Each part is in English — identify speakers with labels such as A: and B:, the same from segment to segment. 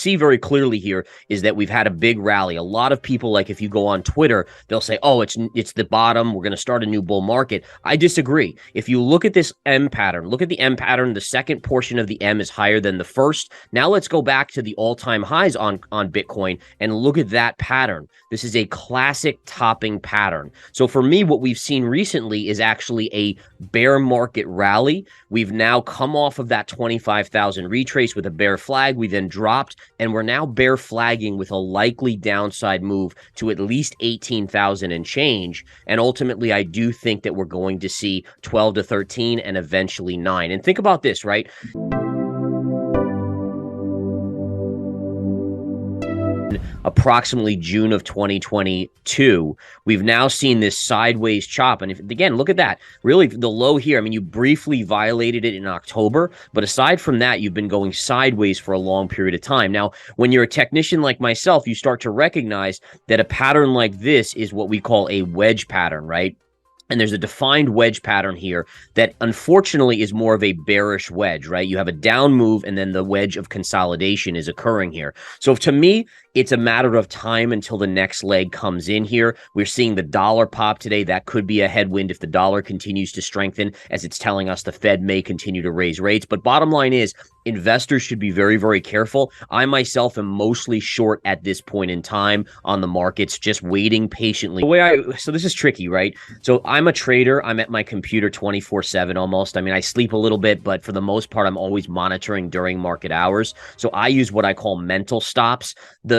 A: see very clearly here is that we've had a big rally. A lot of people, like if you go on Twitter, they'll say, oh, it's the bottom. We're going to start a new bull market. I disagree. If you look at this M pattern, look at the M pattern. The second portion of the M is higher than the first. Now let's go back to the all-time highs on Bitcoin and look at that pattern. This is a classic topping pattern. So for me, what we've seen recently is actually a bear market rally. We've now come off of that 25,000 retrace with a bear flag. We then dropped, and we're now bear flagging with a likely downside move to at least 18,000 and change. And ultimately, I do think that we're going to see 12 to 13 and eventually 9. And think about this, right? Approximately June of 2022, we've now seen this sideways chop. And if, again, look at that. Really, the low here, I mean, you briefly violated it in October, but aside from that, you've been going sideways for a long period of time. Now, when you're a technician like myself, you start to recognize that a pattern like this is what we call a wedge pattern, right? And there's a defined wedge pattern here that unfortunately is more of a bearish wedge, right? You have a down move and then the wedge of consolidation is occurring here. So to me, it's a matter of time until the next leg comes in here. We're seeing the dollar pop today. That could be a headwind if the dollar continues to strengthen, as it's telling us the Fed may continue to raise rates. But bottom line is, investors should be very, very careful. I myself am mostly short at this point in time on the markets, just waiting patiently. So this is tricky, right? So I'm a trader. I'm at my computer 24/7 almost. I mean, I sleep a little bit, but for the most part, I'm always monitoring during market hours. So I use what I call mental stops.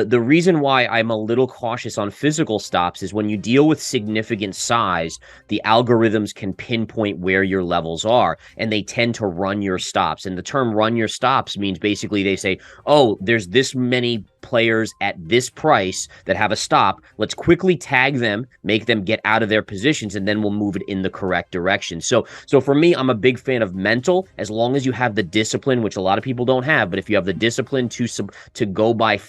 A: The reason why I'm a little cautious on physical stops is when you deal with significant size, the algorithms can pinpoint where your levels are, and they tend to run your stops. And the term run your stops means basically they say, oh, there's this many players at this price that have a stop. Let's quickly tag them, make them get out of their positions, and then we'll move it in the correct direction. So for me, I'm a big fan of mental, as long as you have the discipline, which a lot of people don't have. But if you have the discipline to go by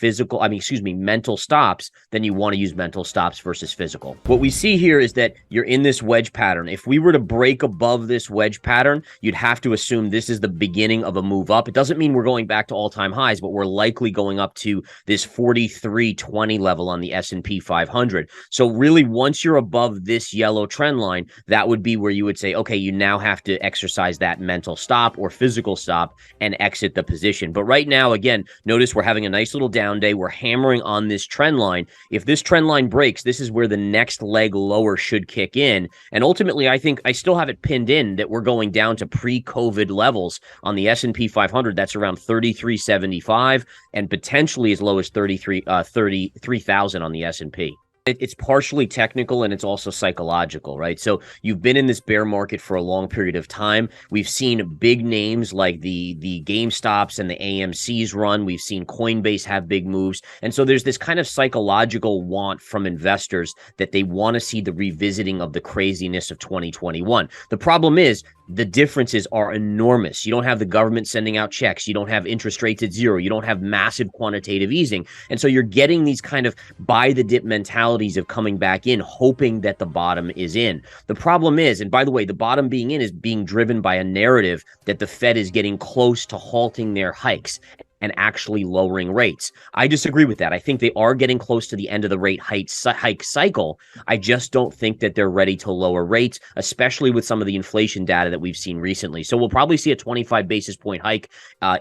A: mental stops, then you want to use mental stops versus physical. What we see here is that you're in this wedge pattern. If we were to break above this wedge pattern, you'd have to assume this is the beginning of a move up. It doesn't mean we're going back to all-time highs, but we're likely going up to this 4320 level on the S&P 500. So really, once you're above this yellow trend line, that would be where you would say, okay, you now have to exercise that mental stop or physical stop and exit the position. But right now, again, notice we're having a nice little down day. We're hammering on this trend line. If this trend line breaks, this is where the next leg lower should kick in. And ultimately, I think I still have it pinned in that we're going down to pre-COVID levels on the S&P 500. That's around 3375 and potentially as low as 33,000 on the S&P. It's partially technical and it's also psychological, right? So you've been in this bear market for a long period of time. We've seen big names like the GameStops and the AMCs run. We've seen Coinbase have big moves. And so there's this kind of psychological want from investors that they want to see the revisiting of the craziness of 2021. The problem is the differences are enormous. You don't have the government sending out checks. You don't have interest rates at zero. You don't have massive quantitative easing. And so you're getting these kind of buy the dip mentalities of coming back in, hoping that the bottom is in. The problem is, and by the way, the bottom being in is being driven by a narrative that the Fed is getting close to halting their hikes and actually lowering rates. I disagree with that. I think they are getting close to the end of the rate hike cycle. I just don't think that they're ready to lower rates, especially with some of the inflation data that we've seen recently. So we'll probably see a 25 basis point hike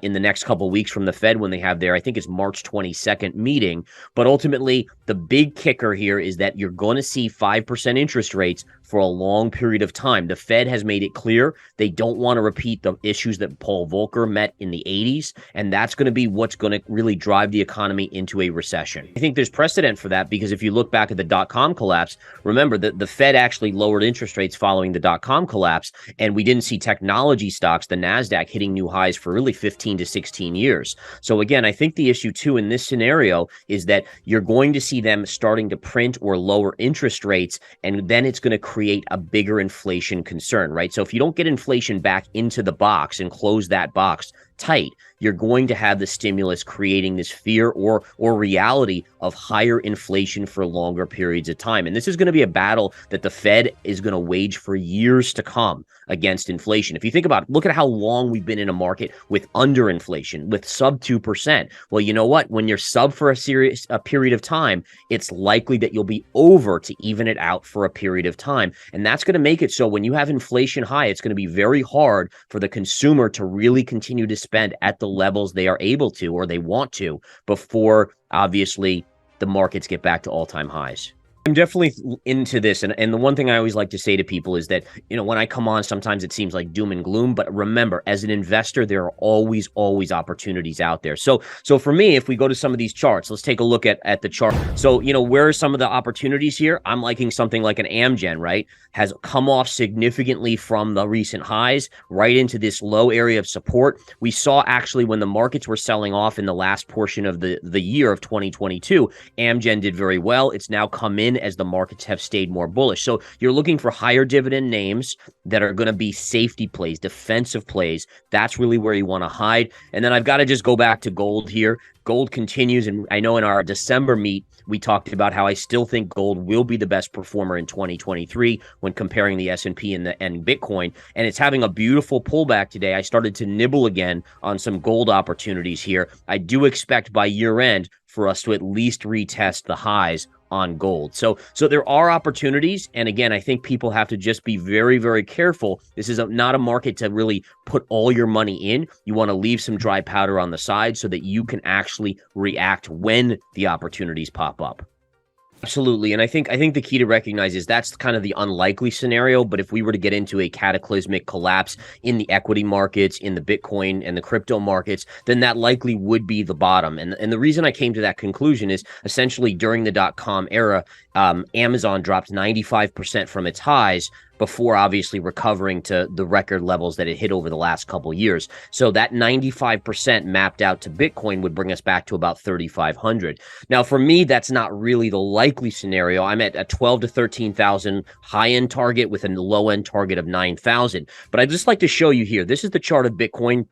A: in the next couple of weeks from the Fed when they have their, I think it's March 22nd meeting. But ultimately, the big kicker here is that you're going to see 5% interest rates for a long period of time. The Fed has made it clear they don't want to repeat the issues that Paul Volcker met in the 80s, and that's going to be what's going to really drive the economy into a recession. I think there's precedent for that because if you look back at the dot-com collapse, remember that the Fed actually lowered interest rates following the dot-com collapse, and we didn't see technology stocks, the NASDAQ, hitting new highs for really 15 to 16 years. So again, I think the issue too in this scenario is that you're going to see them starting to print or lower interest rates, and then it's going to create a bigger inflation concern, right? So if you don't get inflation back into the box and close that box tight, you're going to have the stimulus creating this fear or reality of higher inflation for longer periods of time. And this is going to be a battle that the Fed is going to wage for years to come against inflation. If you think about it, look at how long we've been in a market with underinflation, with sub 2%. Well, you know what? When you're sub for a period of time, it's likely that you'll be over to even it out for a period of time. And that's going to make it so when you have inflation high, it's going to be very hard for the consumer to really continue to spend at the levels they are able to or they want to before, obviously, the markets get back to all-time highs. I'm definitely into this. And the one thing I always like to say to people is that, when I come on, sometimes it seems like doom and gloom. But remember, as an investor, there are always opportunities out there. So for me, if we go to some of these charts, let's take a look at the chart. So, where are some of the opportunities here? I'm liking something like an Amgen, right? Has come off significantly from the recent highs right into this low area of support. We saw actually when the markets were selling off in the last portion of the year of 2022, Amgen did very well. It's now come in as the markets have stayed more bullish. So you're looking for higher dividend names that are going to be safety plays, defensive plays. That's really where you want to hide. And then I've got to just go back to gold here. Gold continues, and I know in our December meet, we talked about how I still think gold will be the best performer in 2023 when comparing the S&P and Bitcoin, and it's having a beautiful pullback today. I started to nibble again on some gold opportunities here. I do expect by year end for us to at least retest the highs on gold. So there are opportunities. And again, I think people have to just be very, very careful. This is not a market to really put all your money in. You want to leave some dry powder on the side so that you can actually react when the opportunities pop up. Absolutely. And I think the key to recognize is that's kind of the unlikely scenario. But if we were to get into a cataclysmic collapse in the equity markets, in the Bitcoin and the crypto markets, then that likely would be the bottom. And the reason I came to that conclusion is essentially during the .com era, Amazon dropped 95% from its highs before obviously recovering to the record levels that it hit over the last couple of years. So that 95% mapped out to Bitcoin would bring us back to about 3,500. Now, for me, that's not really the likely scenario. I'm at a 12 to 13,000 high-end target with a low-end target of 9,000. But I'd just like to show you here. This is the chart of Bitcoin.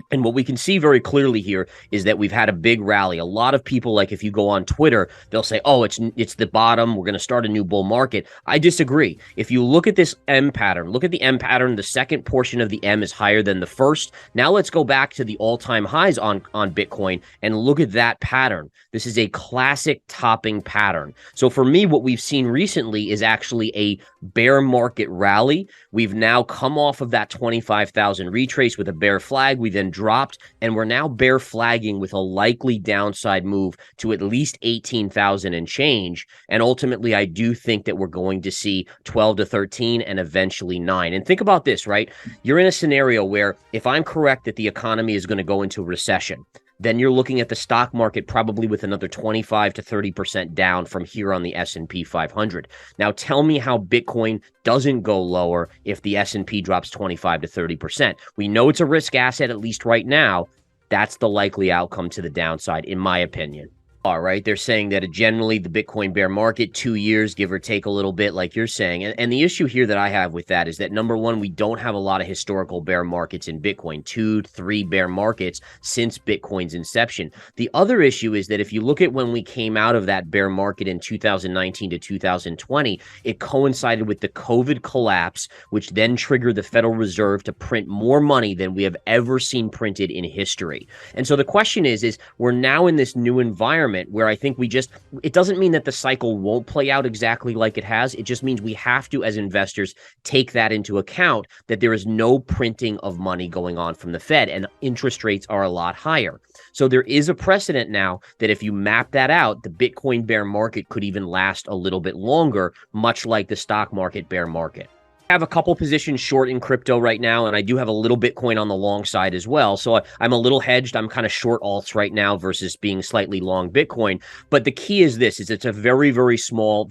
A: And what we can see very clearly here is that we've had a big rally. A lot of people, like if you go on Twitter, they'll say, oh, it's the bottom. We're going to start a new bull market. I disagree. If you look at this M pattern, look at the M pattern. The second portion of the M is higher than the first. Now let's go back to the all-time highs on Bitcoin and look at that pattern. This is a classic topping pattern. So for me, what we've seen recently is actually a bear market rally. We've now come off of that 25,000 retrace with a bear flag. We then dropped, and we're now bear flagging with a likely downside move to at least 18,000 and change. And ultimately, I do think that we're going to see 12 to 13 and eventually 9. And think about this, right? You're in a scenario where if I'm correct that the economy is going to go into recession, then you're looking at the stock market probably with another 25 to 30% down from here on the S&P 500. Now tell me how Bitcoin doesn't go lower if the S&P drops 25 to 30%. We know it's a risk asset, at least right now. That's the likely outcome to the downside, in my opinion. All right, they're saying that generally the Bitcoin bear market, 2 years, give or take a little bit, like you're saying. And the issue here that I have with that is that, number one, we don't have a lot of historical bear markets in Bitcoin, 2, 3 bear markets since Bitcoin's inception. The other issue is that if you look at when we came out of that bear market in 2019 to 2020, it coincided with the COVID collapse, which then triggered the Federal Reserve to print more money than we have ever seen printed in history. And so the question is we're now in this new environment where I think it doesn't mean that the cycle won't play out exactly like it has. It just means we have to, as investors, take that into account, that there is no printing of money going on from the Fed and interest rates are a lot higher. So there is a precedent now that if you map that out, the Bitcoin bear market could even last a little bit longer, much like the stock market bear market. I have a couple positions short in crypto right now, and I do have a little Bitcoin on the long side as well. So I'm a little hedged. I'm kind of short alts right now versus being slightly long Bitcoin. But the key is this, is it's a very, very small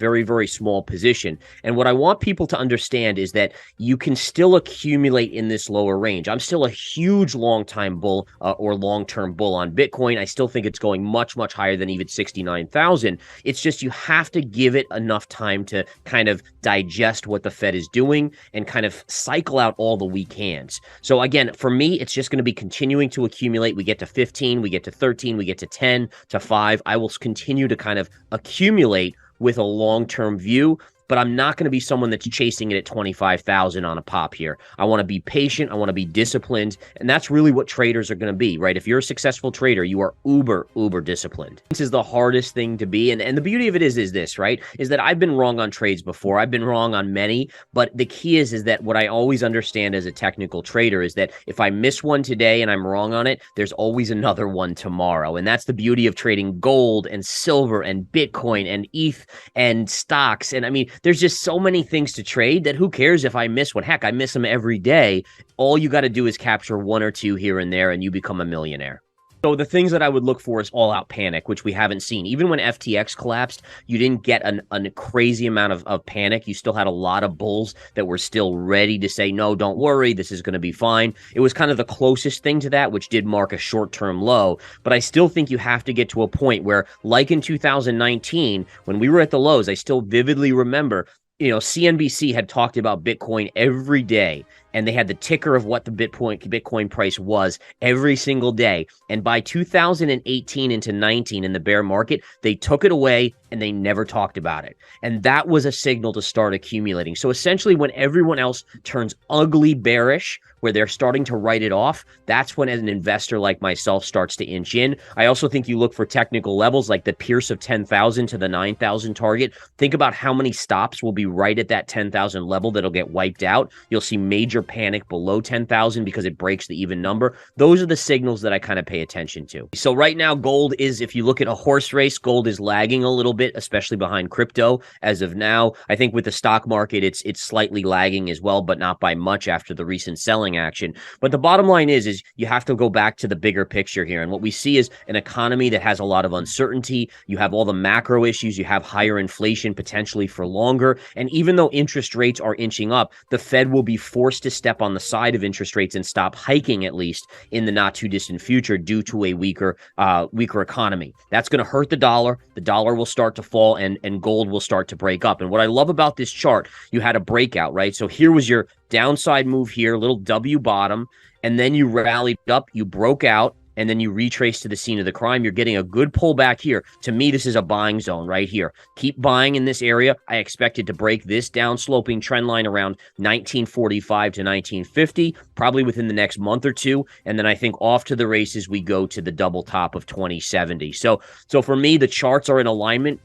A: position. And what I want people to understand is that you can still accumulate in this lower range. I'm still a huge long-time bull or long-term bull on Bitcoin. I still think it's going much, much higher than even 69,000. It's just you have to give it enough time to kind of digest what the Fed is doing. moving and kind of cycle out all the weak hands. So again, for me, it's just going to be continuing to accumulate. We get to 15, we get to 13, we get to 10, to 5. I will continue to kind of accumulate with a long-term view, but I'm not going to be someone that's chasing it at 25,000 on a pop here. I want to be patient. I want to be disciplined. And that's really what traders are going to be, right? If you're a successful trader, you are uber disciplined. This is the hardest thing to be. And the beauty of it is this, right? Is that I've been wrong on trades before. I've been wrong on many, but the key is that what I always understand as a technical trader is that if I miss one today and I'm wrong on it, there's always another one tomorrow. And that's the beauty of trading gold and silver and Bitcoin and ETH and stocks. And I mean, there's just so many things to trade that who cares if I miss one? Heck, I miss them every day. All you got to do is capture one or two here and there, and you become a millionaire. So the things that I would look for is all-out panic, which we haven't seen. Even when FTX collapsed, you didn't get a crazy amount of panic. You still had a lot of bulls that were still ready to say, no, don't worry, this is going to be fine. It was kind of the closest thing to that, which did mark a short-term low. But I still think you have to get to a point where, like in 2019, when we were at the lows, I still vividly remember, CNBC had talked about Bitcoin every day, and they had the ticker of what the Bitcoin price was every single day. And by 2018 into 19 in the bear market, they took it away and they never talked about it. And that was a signal to start accumulating. So essentially, when everyone else turns ugly bearish, where they're starting to write it off, that's when an investor like myself starts to inch in. I also think you look for technical levels like the pierce of 10,000 to the 9,000 target. Think about how many stops will be right at that 10,000 level that'll get wiped out. You'll see major panic below 10,000 because it breaks the even number. Those are the signals that I kind of pay attention to. So right now, gold is, if you look at a horse race, gold is lagging a little bit, especially behind crypto as of now. I think with the stock market, it's slightly lagging as well, but not by much after the recent selling action. But the bottom line is you have to go back to the bigger picture here. And what we see is an economy that has a lot of uncertainty. You have all the macro issues. You have higher inflation potentially for longer. And even though interest rates are inching up, the Fed will be forced to step on the side of interest rates and stop hiking, at least in the not too distant future, due to a weaker economy. That's going to hurt the dollar. The dollar will start to fall, and gold will start to break up. And what I love about this chart, you had a breakout, right? So here was your downside move here, little W bottom, and then you rallied up, you broke out, and then you retrace to the scene of the crime. You're getting a good pullback here. To me, this is a buying zone right here. Keep buying in this area. I expect it to break this down-sloping trend line around 1945 to 1950, probably within the next month or two. And then I think off to the races, we go to the double top of 2070. So for me, the charts are in alignment.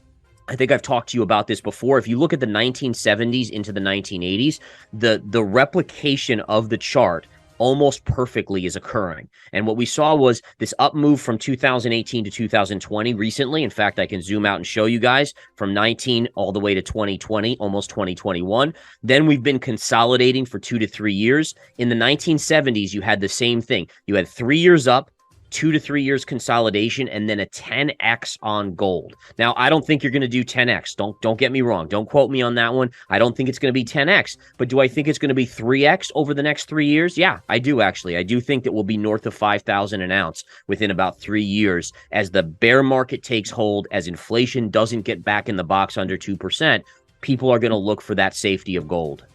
A: I think I've talked to you about this before. If you look at the 1970s into the 1980s, the replication of the chart almost perfectly is occurring. And what we saw was this up move from 2018 to 2020 recently. In fact, I can zoom out and show you guys from 19 all the way to 2020, almost 2021. Then we've been consolidating for 2 to 3 years. In the 1970s, you had the same thing. You had 3 years up, 2 to 3 years consolidation, and then a 10x on gold. Now, I don't think you're going to do 10x. Don't get me wrong. Don't quote me on that one. I don't think it's going to be 10x. But do I think it's going to be 3x over the next 3 years? Yeah, I do actually. I do think that we'll be north of 5,000 an ounce within about 3 years as the bear market takes hold, as inflation doesn't get back in the box under 2%. People are going to look for that safety of gold.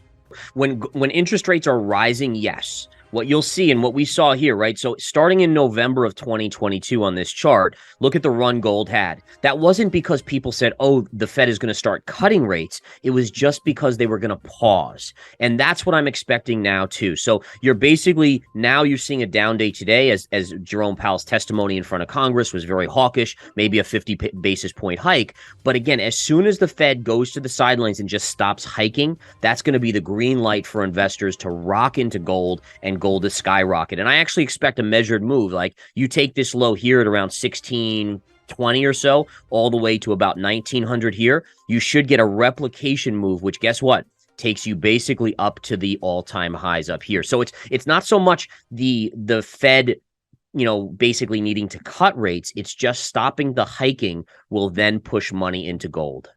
A: When interest rates are rising, yes. What you'll see and what we saw here, right? So starting in November of 2022 on this chart, look at the run gold had. That wasn't because people said, oh, the Fed is going to start cutting rates. It was just because they were going to pause. And that's what I'm expecting now too. So you're seeing a down day today as Jerome Powell's testimony in front of Congress was very hawkish, maybe a 50 basis point hike. But again, as soon as the Fed goes to the sidelines and just stops hiking, that's going to be the green light for investors to rock into gold, and gold to skyrocket. And I actually expect a measured move. Like you take this low here at around 1620 or so, all the way to about 1900 here. You should get a replication move, which guess what? Takes you basically up to the all-time highs up here. So it's not so much the Fed, basically needing to cut rates. It's just stopping the hiking will then push money into gold.